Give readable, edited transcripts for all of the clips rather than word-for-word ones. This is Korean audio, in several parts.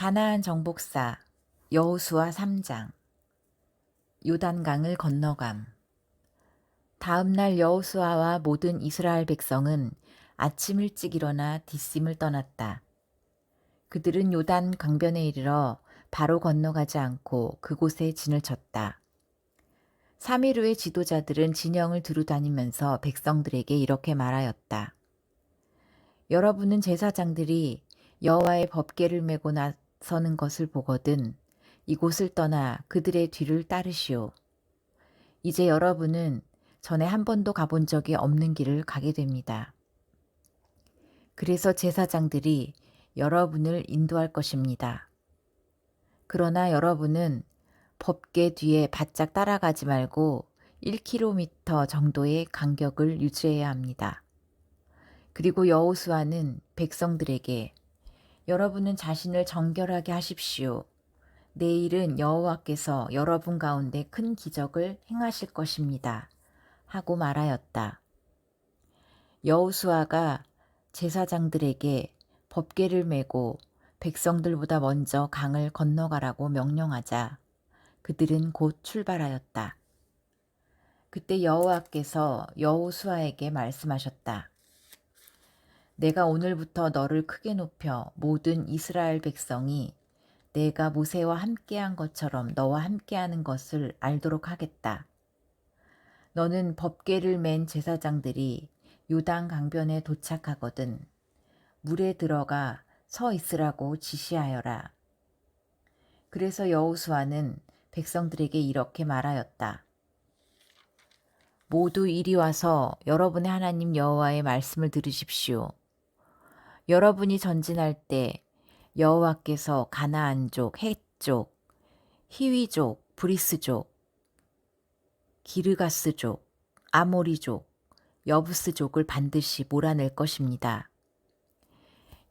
가나안 정복사 여호수아 3장. 요단강을 건너감. 다음 날 여호수아와 모든 이스라엘 백성은 아침 일찍 일어나 뒷심을 떠났다. 그들은 요단 강변에 이르러 바로 건너가지 않고 그곳에 진을 쳤다. 3일 후에 지도자들은 진영을 두루다니면서 백성들에게 이렇게 말하였다. 여러분은 제사장들이 여호와의 법궤를 메고 나서는 것을 보거든 이곳을 떠나 그들의 뒤를 따르시오. 이제 여러분은 전에 한 번도 가본 적이 없는 길을 가게 됩니다. 그래서 제사장들이 여러분을 인도할 것입니다. 그러나 여러분은 법궤 뒤에 바짝 따라가지 말고 1km 정도의 간격을 유지해야 합니다. 그리고 여호수아는 백성들에게 여러분은 자신을 정결하게 하십시오. 내일은 여호와께서 여러분 가운데 큰 기적을 행하실 것입니다. 하고 말하였다. 여호수아가 제사장들에게 법궤를 메고 백성들보다 먼저 강을 건너가라고 명령하자 그들은 곧 출발하였다. 그때 여호와께서 여호수아에게 말씀하셨다. 내가 오늘부터 너를 크게 높여 모든 이스라엘 백성이 내가 모세와 함께한 것처럼 너와 함께하는 것을 알도록 하겠다. 너는 법궤를 맨 제사장들이 요단 강변에 도착하거든 물에 들어가 서 있으라고 지시하여라. 그래서 여호수아는 백성들에게 이렇게 말하였다. 모두 이리 와서 여러분의 하나님 여호와의 말씀을 들으십시오. 여러분이 전진할 때 여호와께서 가나안족, 헷족, 히위족, 브리스족, 기르가스족, 아모리족, 여부스족을 반드시 몰아낼 것입니다.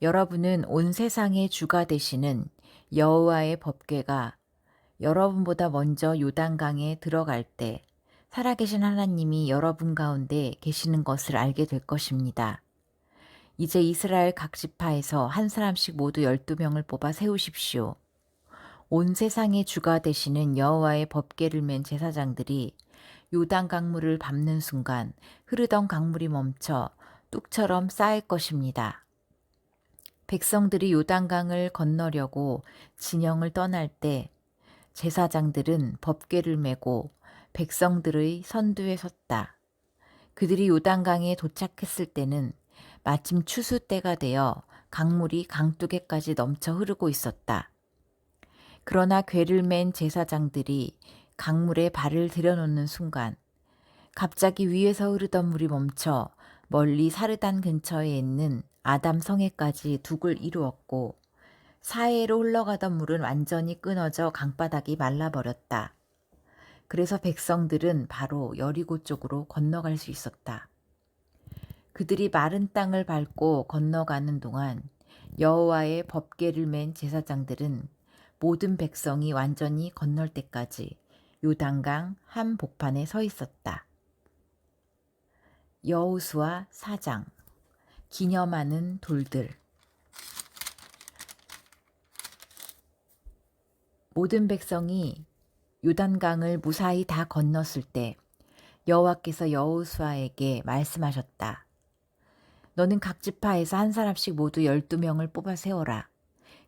여러분은 온 세상의 주가 되시는 여호와의 법궤가 여러분보다 먼저 요단강에 들어갈 때 살아계신 하나님이 여러분 가운데 계시는 것을 알게 될 것입니다. 이제 이스라엘 각 지파에서 한 사람씩 모두 12명을 뽑아 세우십시오. 온 세상의 주가 되시는 여호와의 법궤를 맨 제사장들이 요단 강물을 밟는 순간 흐르던 강물이 멈춰 뚝처럼 쌓일 것입니다. 백성들이 요단강을 건너려고 진영을 떠날 때 제사장들은 법궤를 메고 백성들의 선두에 섰다. 그들이 요단강에 도착했을 때는 마침 추수 때가 되어 강물이 강둑에까지 넘쳐 흐르고 있었다. 그러나 궤를 맨 제사장들이 강물에 발을 들여놓는 순간 갑자기 위에서 흐르던 물이 멈춰 멀리 사르단 근처에 있는 아담 성에까지 둑을 이루었고 사해로 흘러가던 물은 완전히 끊어져 강바닥이 말라버렸다. 그래서 백성들은 바로 여리고 쪽으로 건너갈 수 있었다. 그들이 마른 땅을 밟고 건너가는 동안 여호와의 법궤를 맨 제사장들은 모든 백성이 완전히 건널 때까지 요단강 한 복판에 서 있었다. 여호수아 4장. 기념하는 돌들. 모든 백성이 요단강을 무사히 다 건넜을 때 여호와께서 여호수아에게 말씀하셨다. 너는 각 지파에서 한 사람씩 모두 12명을 뽑아 세워라.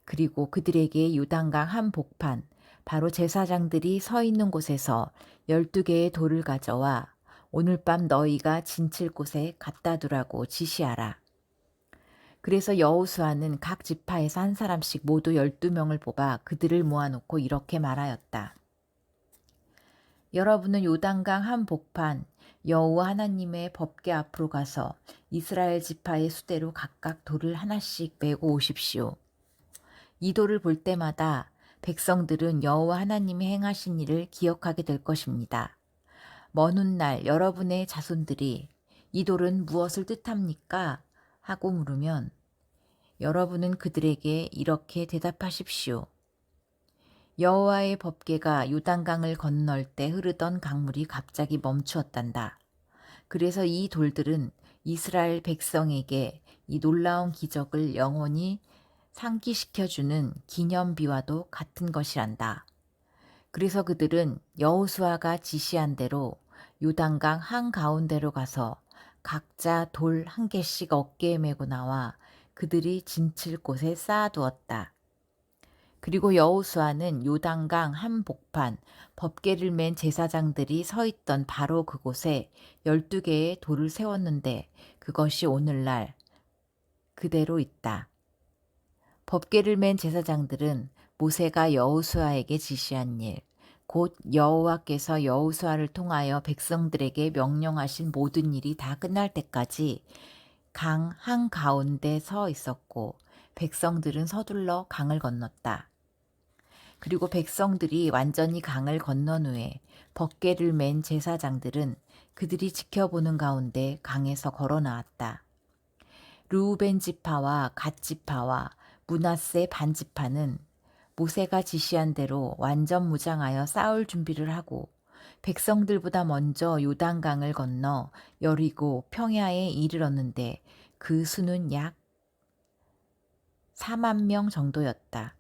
그리고 그들에게 요단강 한 복판, 바로 제사장들이 서 있는 곳에서 12개의 돌을 가져와 오늘 밤 너희가 진칠 곳에 갖다 두라고 지시하라. 그래서 여호수아는 각 지파에서 한 사람씩 모두 12명을 뽑아 그들을 모아놓고 이렇게 말하였다. 여러분은 요단강 한 복판 여호와 하나님의 법궤 앞으로 가서 이스라엘 지파의 수대로 각각 돌을 하나씩 메고 오십시오. 이 돌을 볼 때마다 백성들은 여호와 하나님이 행하신 일을 기억하게 될 것입니다. 먼 훗날 여러분의 자손들이 이 돌은 무엇을 뜻합니까? 하고 물으면 여러분은 그들에게 이렇게 대답하십시오. 여호와의 법궤가 요단강을 건널 때 흐르던 강물이 갑자기 멈추었단다. 그래서 이 돌들은 이스라엘 백성에게 이 놀라운 기적을 영원히 상기시켜주는 기념비와도 같은 것이란다. 그래서 그들은 여호수아가 지시한 대로 요단강 한가운데로 가서 각자 돌 한 개씩 어깨에 메고 나와 그들이 진칠 곳에 쌓아두었다. 그리고 여호수아는 요단강 한복판 법궤를 맨 제사장들이 서 있던 바로 그곳에 12개의 돌을 세웠는데 그것이 오늘날 그대로 있다. 법궤를 맨 제사장들은 모세가 여호수아에게 지시한 일, 곧 여호와께서 여호수아를 통하여 백성들에게 명령하신 모든 일이 다 끝날 때까지 강 한가운데 서 있었고 백성들은 서둘러 강을 건넜다. 그리고 백성들이 완전히 강을 건넌 후에 법궤를 맨 제사장들은 그들이 지켜보는 가운데 강에서 걸어 나왔다. 르우벤 지파와 갓 지파와 므낫세 반 지파는 모세가 지시한 대로 완전 무장하여 싸울 준비를 하고 백성들보다 먼저 요단강을 건너 여리고 평야에 이르렀는데 그 수는 약 4만 명 정도였다.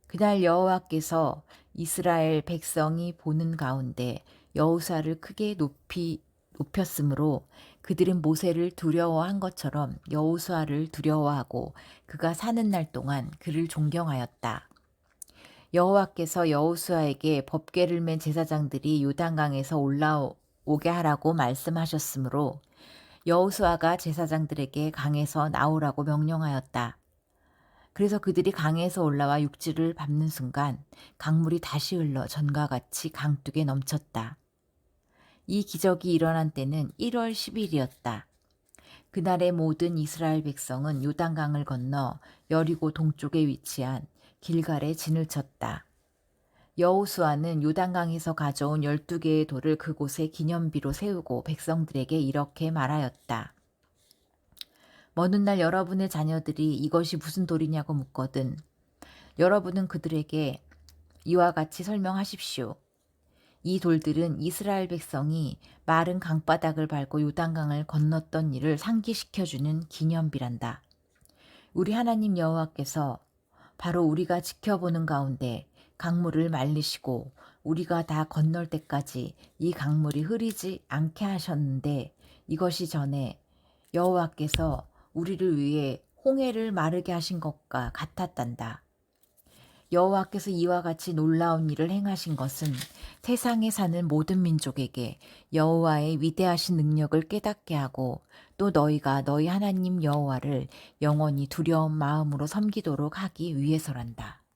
그날 여호와께서 이스라엘 백성이 보는 가운데 여호수아를 크게 높였으므로 그들은 모세를 두려워한 것처럼 여호수아를 두려워하고 그가 사는 날 동안 그를 존경하였다. 여호와께서 여호수아에게 법궤를 맨 제사장들이 요단강에서 올라오게 하라고 말씀하셨으므로 여호수아가 제사장들에게 강에서 나오라고 명령하였다. 그래서 그들이 강에서 올라와 육지를 밟는 순간 강물이 다시 흘러 전과 같이 강둑에 넘쳤다. 이 기적이 일어난 때는 1월 10일이었다. 그날의 모든 이스라엘 백성은 요단강을 건너 여리고 동쪽에 위치한 길갈에 진을 쳤다. 여호수아는 요단강에서 가져온 12개의 돌을 그곳에 기념비로 세우고 백성들에게 이렇게 말하였다. 먼 훗날 여러분의 자녀들이 이것이 무슨 돌이냐고 묻거든 여러분은 그들에게 이와 같이 설명하십시오. 이 돌들은 이스라엘 백성이 마른 강바닥을 밟고 요단강을 건넜던 일을 상기시켜주는 기념비란다. 우리 하나님 여호와께서 바로 우리가 지켜보는 가운데 강물을 말리시고 우리가 다 건널 때까지 이 강물이 흐리지 않게 하셨는데 이것이 전에 여호와께서 우리를 위해 홍해를 마르게 하신 것과 같았단다. 여호와께서 이와 같이 놀라운 일을 행하신 것은 세상에 사는 모든 민족에게 여호와의 위대하신 능력을 깨닫게 하고 또 너희가 너희 하나님 여호와를 영원히 두려운 마음으로 섬기도록 하기 위해서란다.